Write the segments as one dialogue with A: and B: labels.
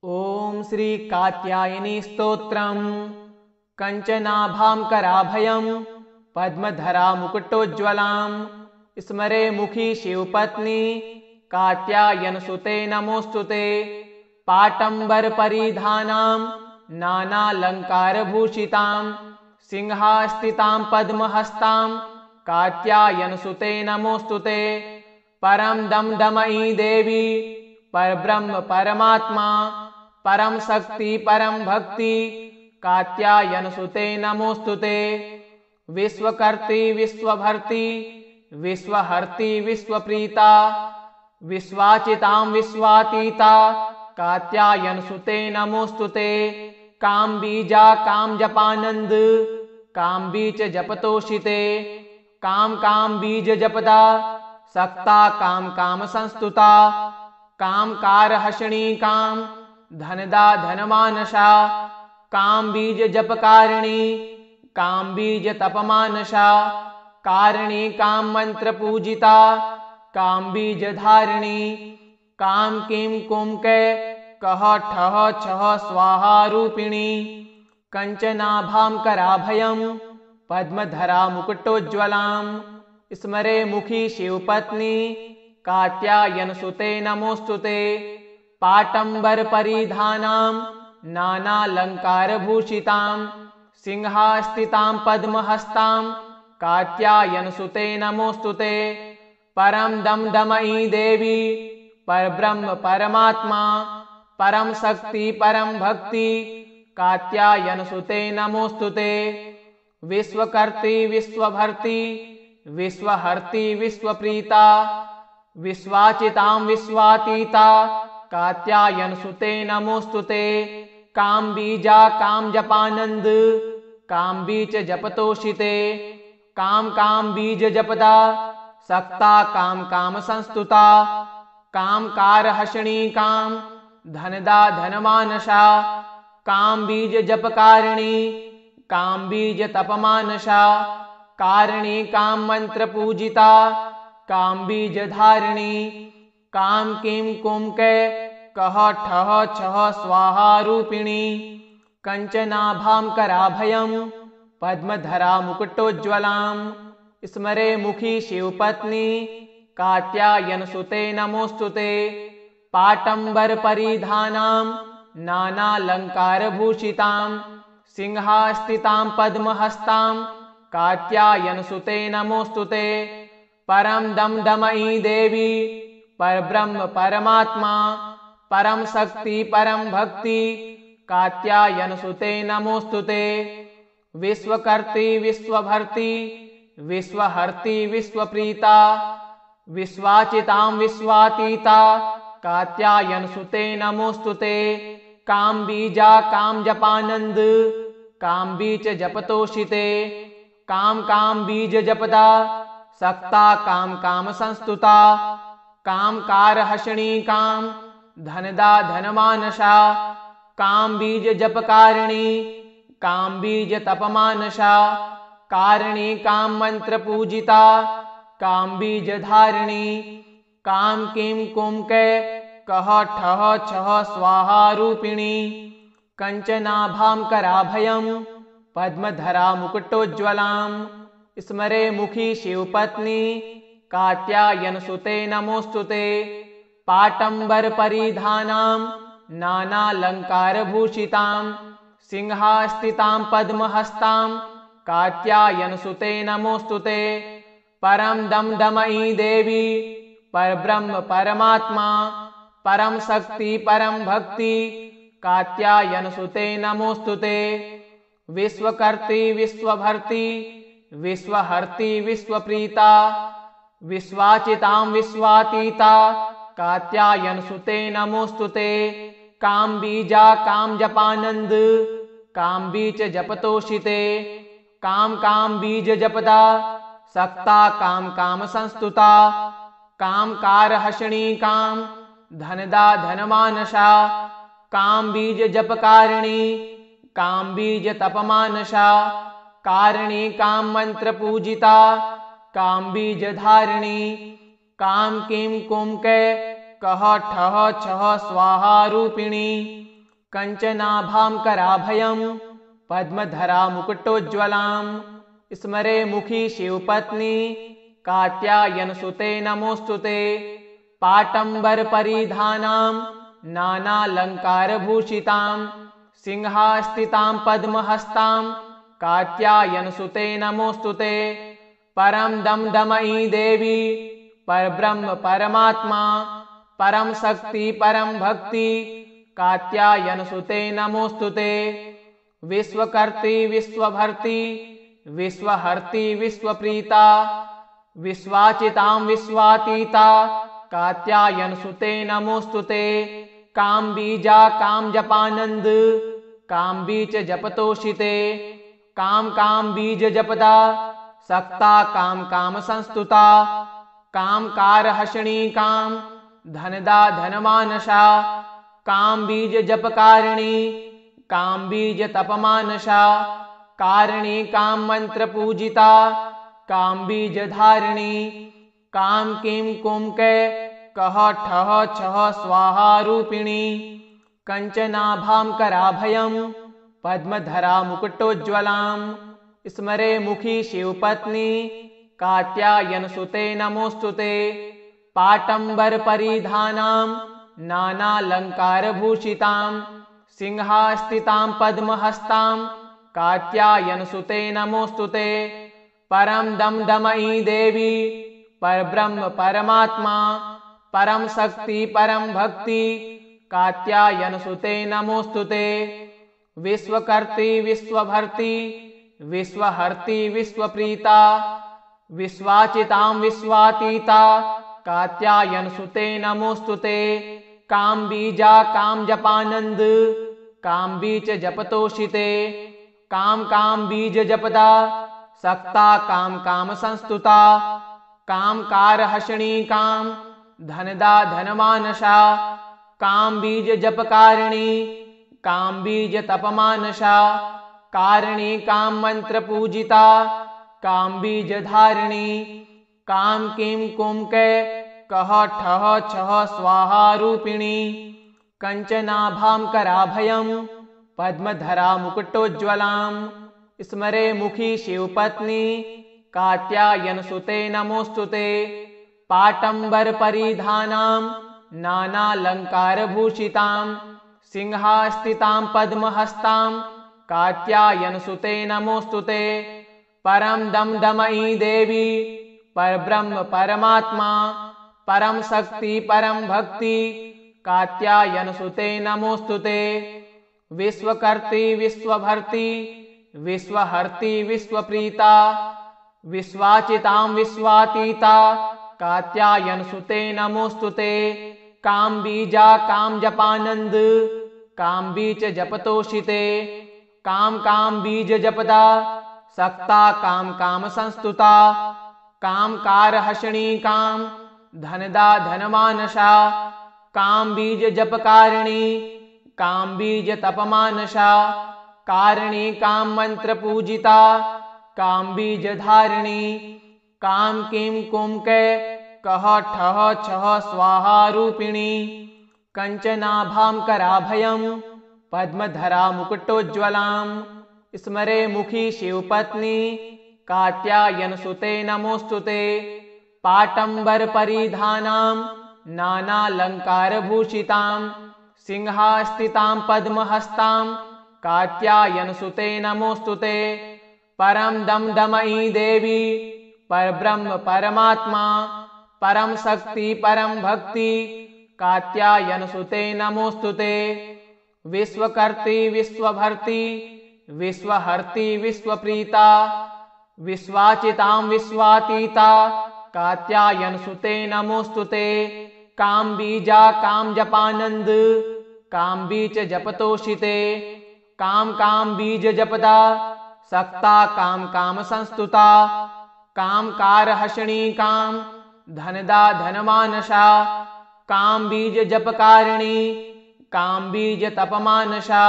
A: ओम श्री कात्यायनी स्तोत्रम। कंचनाभां कराभयं पद्मधरा मुकुटोज्ज्वलां स्मरे मुखी शिवपत्नी कात्यायनसुते नमोस्तुते। पाटंबर परिधानां नानालंकारभूषितां सिंहास्थितां पद्महस्तां कात्यायनसुते नमोस्तुते। परम दमदमयी देवी परब्रह्म परमात्मा परम शक्ति परम भक्ति कात्यायनसुते नमोस्तुते। विश्वकर्त्री विश्वभर्ती विश्वहर्ती विश्वप्रीता विश्वाचितां विश्वातीता कात्यायनसुते नमोस्तुते। काम बीजा काम जपानंद काम बीज जपतोषिते। काम काम बीज जपदा सक्ता काम काम संस्तुता। काम कार हषणी काम धनदा धनमानसा। काम बीज जपकारिणी काम बीज तपमानसा। कारिणी काम मंत्र पूजिता काम बीज धारिणी। काम किम कुम के कह ठह छह स्वाहा रूपिणी। कंचनाभां कराभयं पद्मधरा मुकुटोज्ज्वलां स्मरे मुखी शिवपत्नी कात्यायनसुते नमोस्तुते। पाटंबर परिधानां नानालंकारभूषितां सिंहास्थितां पद्महस्तां कात्यायनसुते नमोस्तुते। परम दमदमयी देवी परब्रह्म परमात्मा परम शक्ति परम भक्ति कात्यायनसुते नमोस्तुते। विश्वकर्त्री विश्वभर्ती विश्वहर्ती विश्वप्रीता विश्वाचितां विश्वातीता कात्यायनसुते नमोस्तुते। काम बीजा काम जपानंद काम बीज जपतोषिते। काम काम बीज जपदा सक्ता काम काम संस्तुता। काम कार हषणी काम धनदा धनमानसा। काम बीज जपकारिणी काम बीज तपमानसा। कारिणी काम मंत्र पूजिता काम बीज धारिणी। काम किम कुम के कह ठह छह स्वाहा रूपिणी। कंचनाभां कराभयं पद्मधरा मुकुटोज्ज्वलां स्मरे मुखी शिवपत्नी कात्यायनसुते नमोस्तुते। पाटंबर परिधानां नानालंकारभूषितां सिंहास्थितां पद्महस्तां कात्यायनसुते नमोस्तुते। परम दमदमयी देवी परब्रह्म परमात्मा परम शक्ति परम भक्ति कात्यायनसुते नमोस्तुते। विश्वकर्त्री विश्वभर्ती विश्वहर्ती विश्वप्रीता विश्वाचितां विश्वातीता कात्यायनसुते नमोस्तुते। काम बीजा काम जपानंद काम बीज जपतोषिते। काम काम बीज जपदा सक्ता काम काम संस्तुता। काम कार हषणी काम धनदा धनमानसा। काम बीज जपकारिणी काम बीज तपमानसा। कारिणी काम मंत्र पूजिता काम बीज धारिणी। काम किम कुम के कह ठह छह स्वाहा रूपिणी। कंचनाभां कराभयं पद्मधरा मुकुटोज्ज्वलां स्मरे मुखी शिवपत्नी कात्यायनसुते नमोस्तुते। पाटंबर परिधानां नानालंकारभूषितां सिंहास्थितां पद्महस्तां कात्यायनसुते नमोस्तुते। परम दमदमयी देवी परब्रह्म परमात्मा परम शक्ति परम भक्ति कात्यायनसुते नमोस्तुते। विश्वकर्त्री विश्वभर्ती विश्वहर्ती विश्वप्रीता विश्वाचितां विश्वातीता कात्यायनसुते नमोस्तुते। काम बीजा काम जपानंद काम बीज जपतोषिते। काम काम बीज जपदा सक्ता काम काम संस्तुता। काम कार हषणी काम धनदा धनमानसा। काम बीज जपकारिणी काम बीज तपमानसा। कारिणी काम मंत्र पूजिता काम बीज धारिणी। काम किम कुम के कह ठह छह स्वाहा रूपिणी। कंचनाभां कराभयं पद्मधरा मुकुटोज्ज्वलां स्मरे मुखी शिवपत्नी कात्यायनसुते नमोस्तुते। पाटम्बरपरिधानां नानालङ्कारभूषितां सिंहास्थितां पद्महस्तां कात्यायनसुते नमोस्तुते। परं दमदमयी देवी परब्रह्म परमात्मा परम शक्ति परम भक्ति कात्यायनसुते नमोस्तुते। विश्वकर्त्री विश्वभर्ती विश्वहर्ती विश्वप्रीता विश्वाचितां विश्वातीता कात्यायनसुते नमोस्तुते। कामबीजा कामजपानंद कामबीज जपतोषिते। काम बीज जपदा सक्ता काम संस्तुता। कामकारहषिणी काम धनदा धनमानसा काम बीज जपकारिणी काम बीज तपमानसा। कारिणी काम मंत्र पूजिता काम बीज धारिणी। काम किम कुम के कह ठह छह स्वाहा रूपिणी। कंचनाभां कराभयं पद्मधरा मुकुटोज्ज्वलां स्मरे मुखी शिवपत्नी कात्यायनसुते नमोस्तुते। पाटम्बरपरिधानां नानालङ्कारभूषितां सिंहास्थितां पद्महस्तां कात्यायनसुते नमोस्तुते। परं दमदमयी देवी परब्रह्म परमात्मा परम शक्ति परम भक्ति कात्यायनसुते नमोस्तुते। विश्वकर्त्री विश्वभर्ती विश्वहर्ती विश्वप्रीता विश्वाचितां विश्वातीता कात्यायनसुते नमोस्तुते। कामबीजा कामजपानंद कामबीज जपतोषिते। काम बीज जपदा सक्ता काम संस्तुता। कामकारहषिणी काम धनदा धनमानसा। काम बीज जपकारिणी काम बीज तपमानसा। कारिणी काम मंत्र पूजिता काम बीज धारिणी। काम किम कुम के कह ठह छह स्वाहा रूपिणी। कंचनाभां कराभयं पद्मधरा मुकुटोज्ज्वलां स्मरे मुखी शिवपत्नी कात्यायनसुते नमोस्तुते। पाटम्बरपरिधानां नानालङ्कारभूषितां सिंहास्थितां पद्महस्तां कात्यायनसुते नमोस्तुते। परं दमदमयी देवी परब्रह्म परमात्मा परम शक्ति परम भक्ति कात्यायनसुते नमोस्तुते। विश्वकर्त्री विश्वभर्ती विश्वहर्ती विश्वप्रीता विश्वाचितां विश्वातीता कात्यायनसुते नमोस्तुते। कामबीजा कामजपानंद कामबीज जपतोषिते। काम बीज जपदा सक्ता काम संस्तुता। कामकारहषिणी काम धनदा धनमानसा। काम बीज जपकारिणी काम बीज तपमानसा। कारिणी काम मंत्र पूजिता काम बीज धारिणी। काम किम कुम के कह ठह छह स्वाहा रूपिणी। कंचनाभां कराभयं पद्मधरा मुकुटोज्ज्वलां स्मरे मुखी शिवपत्नी कात्यायनसुते नमोस्तुते। पाटम्बरपरिधानां नानालङ्कारभूषितां सिंहास्थितां पद्महस्तां कात्यायनसुते नमोस्तुते। परं दमदमयी देवी परब्रह्म परमात्मा परम शक्ति परम भक्ति कात्यायनसुते नमोस्तुते। विश्वकर्त्री विश्वभर्ती विश्वहर्ती विश्वप्रीता विश्वाचितां विश्वातीता कात्यायनसुते नमोस्तुते। कामबीजा कामजपानंद कामबीज जपतोषिते। काम बीज जपदा सक्ता काम संस्तुता। कामकारहषिणी काम धनदा धनमानसा। काम बीज जपकारिणी काम बीज तपमानसा।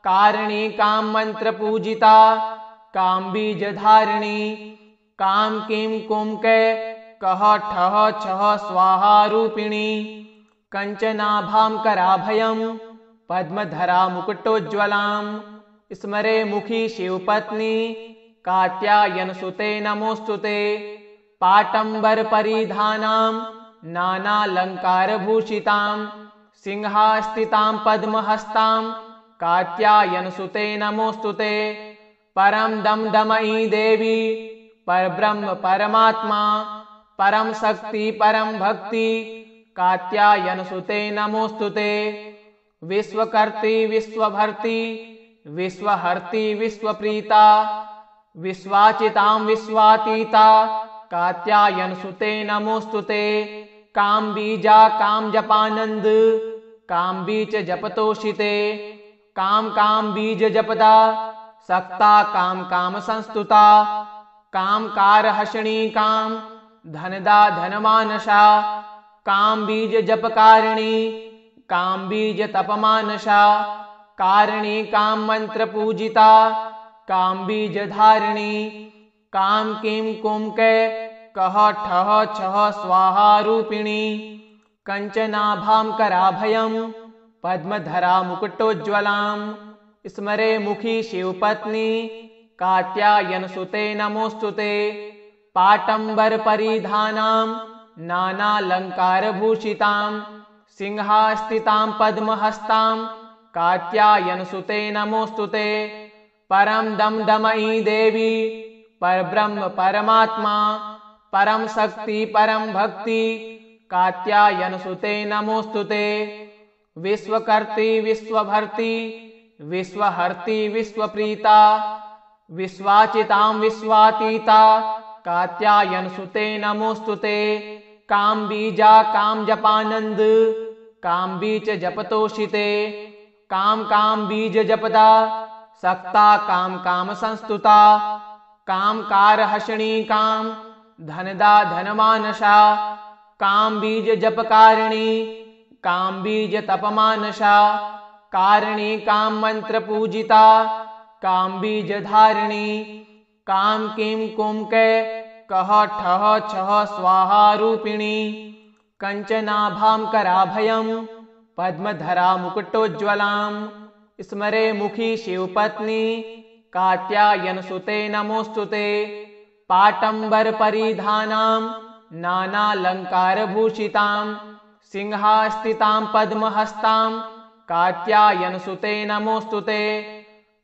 A: कारिणी काम मंत्र पूजिता काम बीज धारिणी। काम किम कुम के कह ठह छह स्वाहा रूपिणी। कंचनाभां कराभयं पद्मधरा मुकुटोज्ज्वलां स्मरे मुखी शिवपत्नी कात्यायनसुते नमोस्तुते। पाटंबर परिधानां नानालंकारभूषितां सिंहास्थितां पद्महस्तां कात्यायनसुते नमोस्तुते। परम दमदमयी देवी परब्रह्म परमात्मा परम शक्ति परम भक्ति कात्यायनसुते नमोस्तुते। विश्वकर्त्री विश्वभर्ती विश्वहर्ती विश्वप्रीता विश्वाचितां विश्वातीता कात्यायनसुते नमोस्तुते। कामबीजा कामजपानंद कामबीज जपतोषिते। काम बीज जपदा सक्ता काम संस्तुता। कामकारहषिणी काम धनदा धनमानसा काम बीज जपकारिणी काम बीज तपमानसा। कारिणी काम मंत्र पूजिता काम बीज धारिणी। काम किम कुम के कह ठह छह स्वाहा रूपिणी। कंचनाभां कराभयं पद्मधरा मुकुटोज्ज्वलां स्मरे मुखी शिवपत्नी कात्यायनसुते नमोस्तुते। पाटंबर परिधानां नानालंकारभूषितां सिंहास्थितां पद्महस्तां कात्यायनसुते नमोस्तुते। परम दमदमयी देवी परब्रह्म परमात्मा परम शक्ति परम भक्ति कात्यायनसुते नमोस्तुते। विश्वकर्त्री विश्वभर्ती विश्वहर्ती विश्वप्रीता विश्वाचितां विश्वातीता कात्यायनसुते नमोस्तुते। कामबीजा कामजपानंद कामबीज जपतोषिते। काम बीज जपदा सक्ता काम संस्तुता। कामकारहषिणी काम धनदा धनमानसा काम बीज जपकारिणी काम बीज तपमानसा। कारिणी काम मंत्र पूजिता काम बीज धारिणी। काम किम कुम के कह ठह छह स्वाहा रूपिणी। कंचनाभां कराभयं पद्मधरा मुकुटोज्ज्वलां स्मरे मुखी शिवपत्नी कात्यायनसुते नमोस्तुते। पाटंबर परिधानां नानालंकारभूषितां सिंहास्थितां पद्महस्तां कात्यायनसुते नमोस्तुते।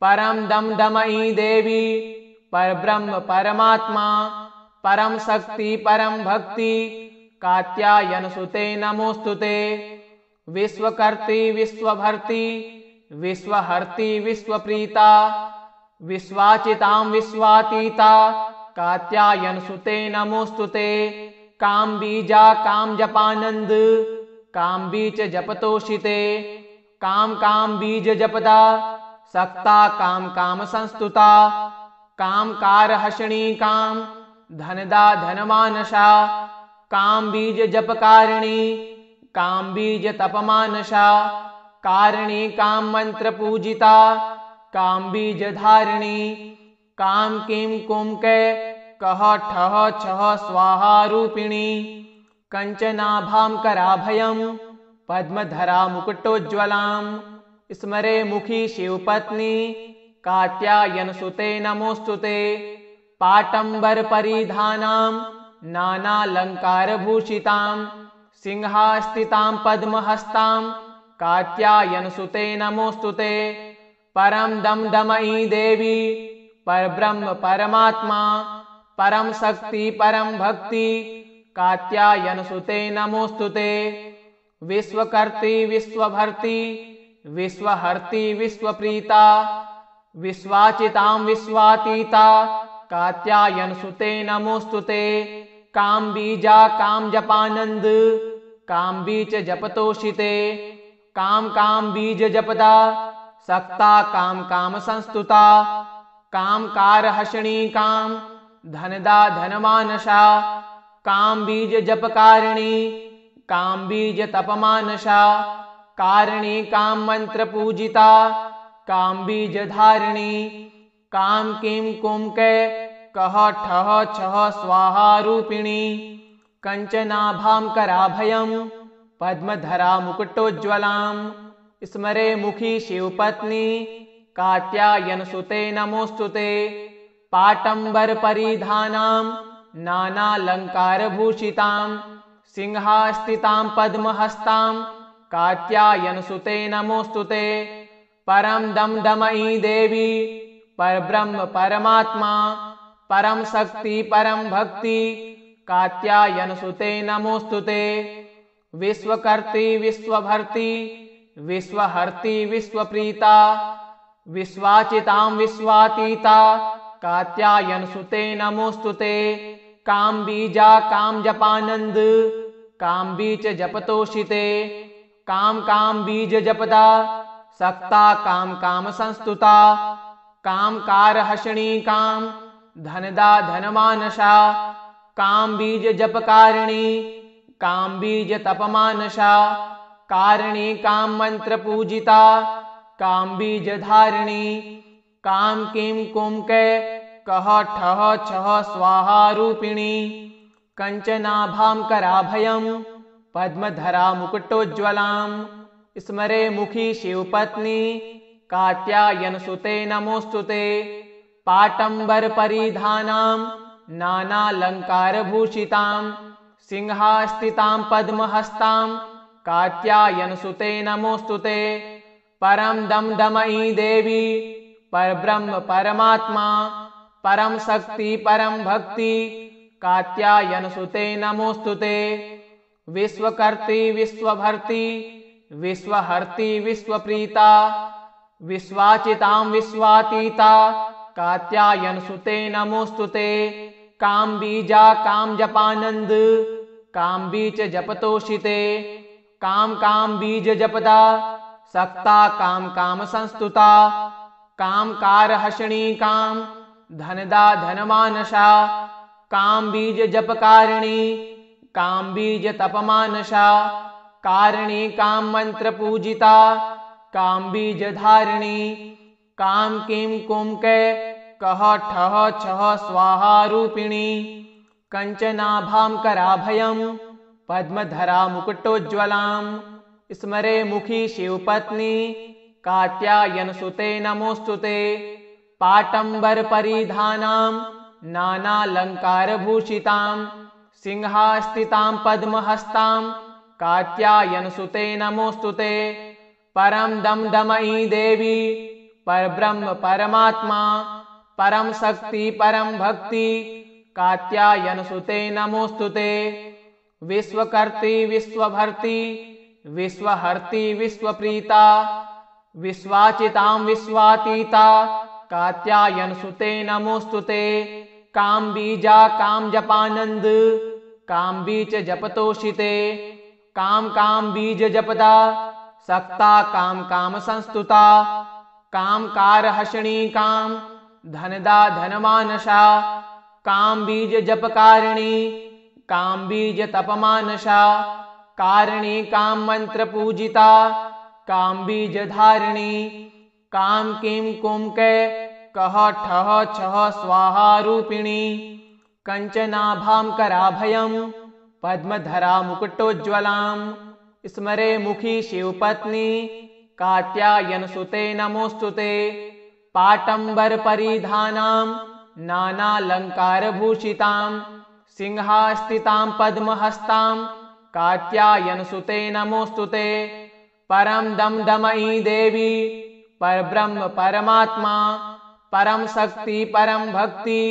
A: परम दमदमयी देवी परब्रह्म परमात्मा परम शक्ति परम भक्ति कात्यायनसुते नमोस्तुते। विश्वकर्त्री विश्वभर्ती विश्वहर्ती विश्वप्रीता विश्वाचितां विश्वातीता कात्यायनसुते नमोस्तुते। कामबीजा कामजपानंद कामबीज जपतोषिते। काम बीज जपदा सक्ता काम संस्तुता। कामकारहषिणी काम धनदा धनमानसा काम बीज जपकारिणी काम बीज तपमानसा। कारिणी काम मंत्र पूजिता काम बीज धारिणी। काम किम कुम के कह ठह छह स्वाहा रूपिणी। कंचनाभां कराभयं पद्मधरा मुकुटोज्ज्वलां स्मरे मुखी शिवपत्नी कात्यायनसुते नमोस्तुते। पाटंबर परिधानां नानालंकारभूषितां सिंहास्थितां पद्महस्तां कात्यायनसुते नमोस्तुते। परम दमदमयी देवी परब्रह्म परमात्मा परम शक्ति परम भक्ति कात्यायनसुते नमोस्तुते। विश्वकर्त्री विश्वभर्ती विश्वहर्ती विश्वप्रीता विश्वाचितां विश्वातीता कात्यायनसुते नमोस्तुते। कामबीजा कामजपानंद कामबीज जपतोषिते। काम बीज जपदा सक्ता काम संस्तुता। कामकारहषिणी काम धनदा धनमानसा काम बीज जपकारिणी काम बीज तपमानसा। कारिणी काम मंत्र पूजिता काम बीज धारिणी। काम किम कुम के कह ठह छह स्वाहा रूपिणी। कंचनाभां कराभयं पद्मधरा मुकुटोज्ज्वलां स्मरे मुखी शिवपत्नी कात्यायनसुते नमोस्तुते। पाटंबर परिधानां नानालंकारभूषितां सिंहास्थितां पद्महस्तां कात्यायनसुते नमोस्तुते। परम दमदमयी देवी परब्रह्म परमात्मा परम शक्ति परम भक्ति कात्यायनसुते नमोस्तुते। विश्वकर्त्री विश्वभर्ती विश्वहर्ती विश्वप्रीता विश्वाचितां विश्वातीता कात्यायनसुते नमोस्तुते। काम बीजा काम जपानंद काम बीज जपतोषिते। काम काम बीज जपदा सक्ता काम काम संस्तुता। काम कार हषणी काम धनदा धनमानसा काम बीज जपकारिणी काम बीज तपमानसा। कारिणी काम मंत्र पूजिता काम बीज धारिणी। काम किम कुम के कह ठह छह स्वाहा रूपिणी। कंचनाभां कराभयं पद्मधरा मुकुटोज्ज्वलां स्मरे मुखी शिवपत्नी कात्यायनसुते नमोस्तुते। पाटंबर परिधानां नानालंकारभूषितां सिंहास्थितां पद्महस्तां कात्यायनसुते नमोस्तुते। परम दमदमयी देवी परब्रह्म परमात्मा परम शक्ति परम भक्ति कात्यायनसुते नमोस्तुते। विश्वकर्त्री विश्वभर्ती विश्वहर्ती विश्वप्रीता विश्वाचितां विश्वातीता कात्यायनसुते नमोस्तुते। काम बीजा काम जपानंद काम बीज जपतोषिते। काम काम बीज जपदा सक्ता काम काम संस्तुता। काम कार हषणी काम धनदा धनमानसा। काम बीज जपकारिणी काम बीज तपमानसा। कारिणी काम मंत्र पूजिता काम बीज धारिणी। काम किम कुम के कह ठह छह स्वाहा रूपिणी। कंचनाभां कराभयं पद्मधरा मुकुटोज्ज्वलां स्मरे मुखी शिवपत्नी कात्यायनसुते नमोस्तुते। पाटंबर परिधानां नानालंकारभूषितां सिंहास्थितां पद्महस्तां कात्यायनसुते नमोस्तुते। परम दमदमयी देवी परब्रह्म परमात्मा परम शक्ति परम भक्ति कात्यायनसुते नमोस्तुते। विश्वकर्त्री विश्वभर्ती विश्वहर्ती विश्वप्रीता विश्वाचितां विश्वातीता कात्यायनसुते नमोस्तुते। काम बीजा काम जपानंद काम बीज जपतोषिते। काम काम बीज जपदा सक्ता काम काम संस्तुता। काम कार हषणी काम धनदा धनमानसा। काम बीज जपकारिणी काम बीज तपमानसा। कारिणी काम मंत्र पूजिता काम बीज धारिणी। काम किम कुम के कह ठह छह स्वाहा रूपिणी। कंचनाभां कराभयं पद्मधरा मुकुटोज्ज्वलां स्मरे मुखी शिवपत्नी कात्यायनसुते नमोस्तुते। पाटंबर परिधानां नानालंकारभूषितां सिंहास्थितां पद्महस्तां कात्यायनसुते नमोस्तुते। परम दमदमयी देवी परब्रह्म परमात्मा परम शक्ति परम भक्ति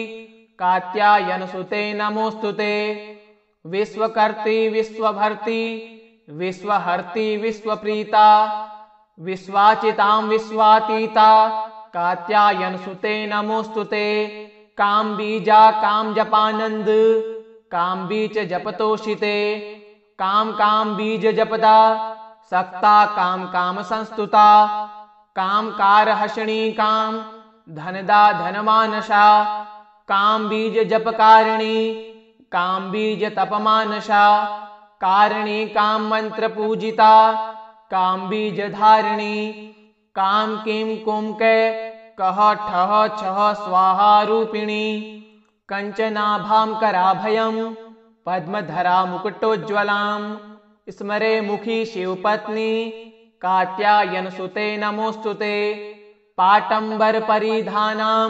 A: कात्यायनसुते नमोस्तुते। विश्वकर्त्री विश्वभर्ती विश्वहर्ती विश्वप्रीता विश्वाचितां विश्वातीता कात्यायनसुते नमोस्तुते। काम बीजा काम जपानंद काम बीज जपतोषिते। काम काम बीज जपदा सक्ता काम काम संस्तुता। काम कार हषणी काम धनदा धनमानसा। काम बीज जपकारिणी काम बीज तपमानसा। कारिणी काम मंत्र पूजिता काम बीज धारिणी। काम किम कुम के कह ठह छह स्वाहा रूपिणी। कंचनाभां कराभयं पद्मधरा मुकुटोज्ज्वलां स्मरे मुखी शिवपत्नी कात्यायनसुते नमोऽस्तुते। पाटम्बरपरिधानां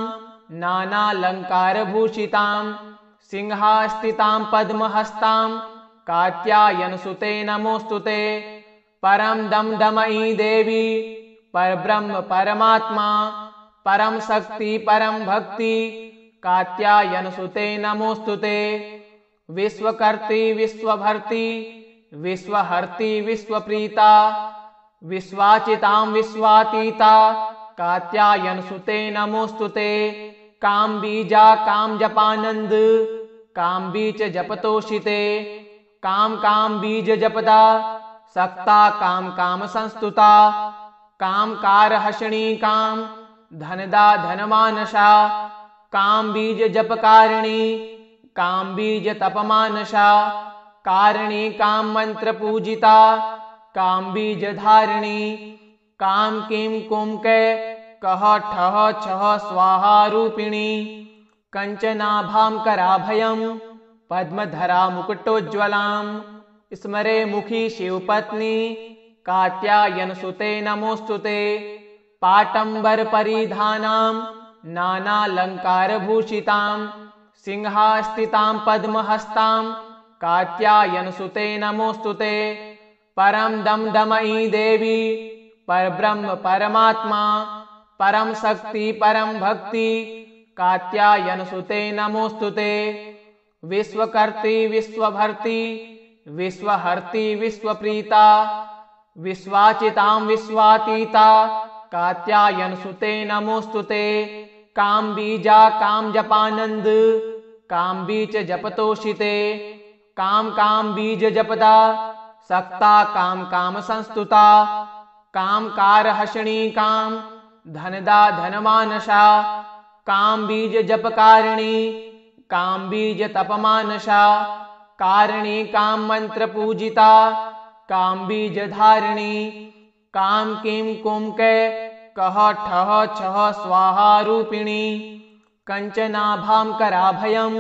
A: नानालङ्कारभूषितां सिंहास्थितां पद्महस्तां कात्यायनसुते नमोऽस्तुते। परं दमदमयी देवी परब्रह्म परमात्मा परम शक्ति परम भक्ति कात्यायनसुते नमोऽस्तुते। विश्वकर्त्री विश्वभर्त्री विश्वहर्त्री विश्वप्रीता विश्वाचितां विश्वातीता कात्यायनसुते नमोऽस्तुते। कामबीजा कामजपानंद कामबीज जपतोषिते। काम बीज जपदा सक्ता काम संस्तुता। कामकारहषिणी काम धनदा धनमानसा। काम बीज जपकारिणी काम बीज तपमानसा। कारिणी काम मंत्र पूजिता काम बीज धारिणी। काम किम कुम के कह ठह छह स्वाहा रूपिणी। कंचनाभां कराभयं पद्मधरा मुकुटोज्ज्वलां स्मरे मुखी शिवपत्नी कात्यायनसुते नमोऽस्तुते। पाटम्बरपरिधानां नानालङ्कारभूषितां सिंहास्थितां पद्महस्तां कात्यायनसुते नमोऽस्तुते। परं दमदमयी देवी परब्रह्म परमात्मा परम शक्ति परम भक्ति कात्यायनसुते नमोऽस्तुते। विश्वकर्त्री विश्वभर्त्री विश्वहर्त्री विश्वप्रीता विश्वाचितां विश्वातीता कात्यायनसुते नमोऽस्तुते। कामबीजा कामजपानंद कामबीज जपतोषिते। काम बीज जपदा सक्ता काम संस्तुता। कामकारहषिणी काम धनदा धनमानसा। काम बीज जपकारिणी काम बीज तपमानसा। कारिणी काम मंत्र पूजिता काम बीज धारिणी। काम किम कुम के कह ठह छह स्वाहा रूपिणी। कंचनाभां कराभयं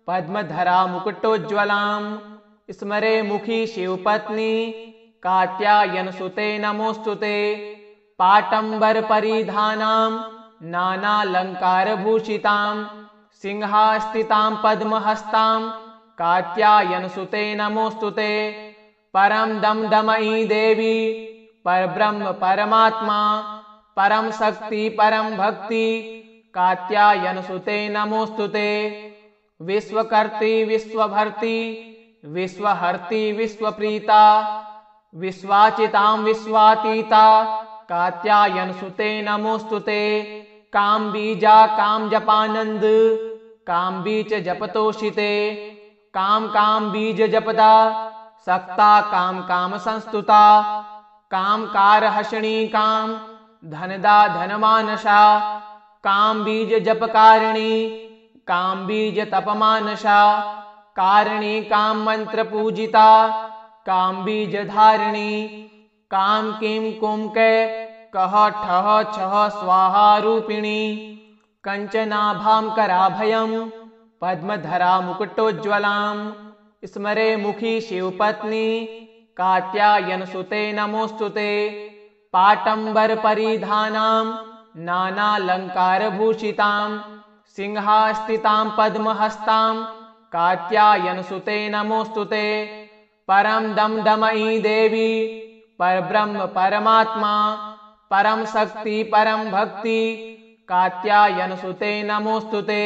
A: पद्मधरा मुकुटोज्ज्वलां स्मरे मुखी शिवपत्नी कात्यायनसुते नमोऽस्तुते। पाटम्बरपरिधानां नानालङ्कारभूषितां सिंहास्थितां पद्महस्तां कात्यायनसुते नमोऽस्तुते। परं दमदमयी देवी परब्रह्म परमात्मा परम शक्ति परम भक्ति कात्यायनसुते नमोऽस्तुते। विश्वकर्त्री विश्वभर्त्री विश्वहर्त्री विश्वप्रीता विश्वाचितां विश्वातीता कात्यायनसुते नमोऽस्तुते। कामबीजा कामजपानंद कामबीज जपतोषिते। काम बीज जपदा सक्ता काम संस्तुता। कामकारहषिणी काम धनदा धनमानसा। काम बीज जपकारिणी काम बीज तपमानसा। कारिणी काम मंत्र पूजिता काम बीज धारिणी। काम किम कुम के कह ठह छह स्वाहा रूपिणी। कंचनाभां कराभयं पद्मधरा मुकुटोज्ज्वलां स्मरे मुखी शिवपत्नी कात्यायनसुते नमोऽस्तुते। पाटम्बरपरिधानां नानालङ्कारभूषितां सिंहास्थितां पद्महस्तां कात्यायनसुते नमोऽस्तुते। परं दमदमयी देवी परब्रह्म परमात्मा परम शक्ति परम भक्ति कात्यायनसुते नमोऽस्तुते।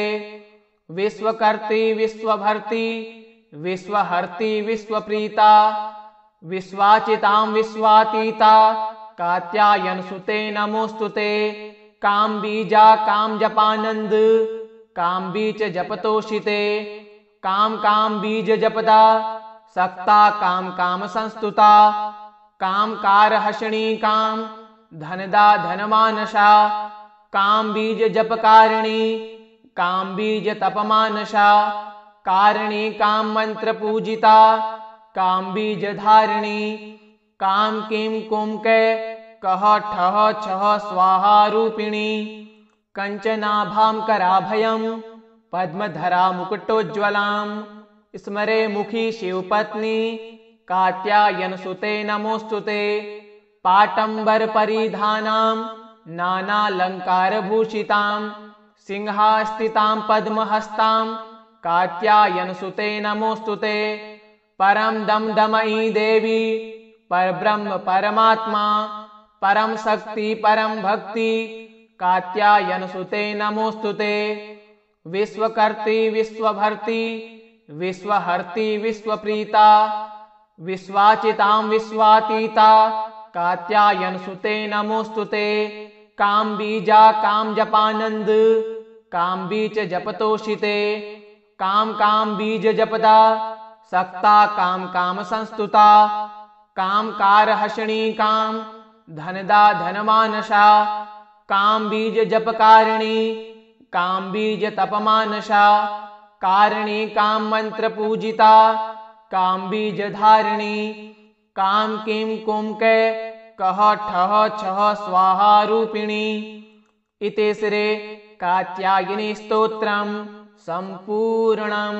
A: विश्वकर्त्री विश्वभर्त्री विश्वहर्त्री विश्वप्रीता विश्वाचितां विश्वातीता कात्यायनसुते नमोऽस्तुते। कामबीजा कामजपानंद कामबीज जपतोषिते। काम बीज जपदा सक्ता काम संस्तुता। कामकारहषिणी काम धनदा धनमानसा। काम बीज जपकारिणी काम बीज तपमानसा। कारिणी काम मंत्र पूजिता काम बीज धारिणी। काम किम कुम के कह ठह छह स्वाहा रूपिणी। कंचनाभां कराभयं पद्मधरा मुकुटोज्ज्वलां स्मरे मुखी शिवपत्नी कात्यायनसुते नमोऽस्तुते। पाटंबर परिधानां नानालंकारभूषितां सिंहास्थितां पद्महस्तां कात्यायनसुते नमोस्तुते। परम दमदमयी देवी परब्रह्म परमात्मा परम शक्ति परम भक्ति कात्यायनसुते नमोस्तुते। विश्वकर्त्री विश्वभर्ती विश्वहर्ती विश्वप्रीता विश्वाचितां विश्वातीता कात्यायनसुते नमोस्तुते। कामबीजा कामजपानंद कामबीज जपतोषिते। काम बीज जपदा सक्ता काम संस्तुता। कामकार हषणी काम धनदा धनमानसा काम बीज जपकारिणी काम बीज तपमानसा। कारिणी काम मंत्र पूजिता काम बीज धारिणी। काम किम कुम के कह ठह छह स्वाहा रूपिणी। इति श्री कात्यायनी स्तोत्रम संपूर्णम्।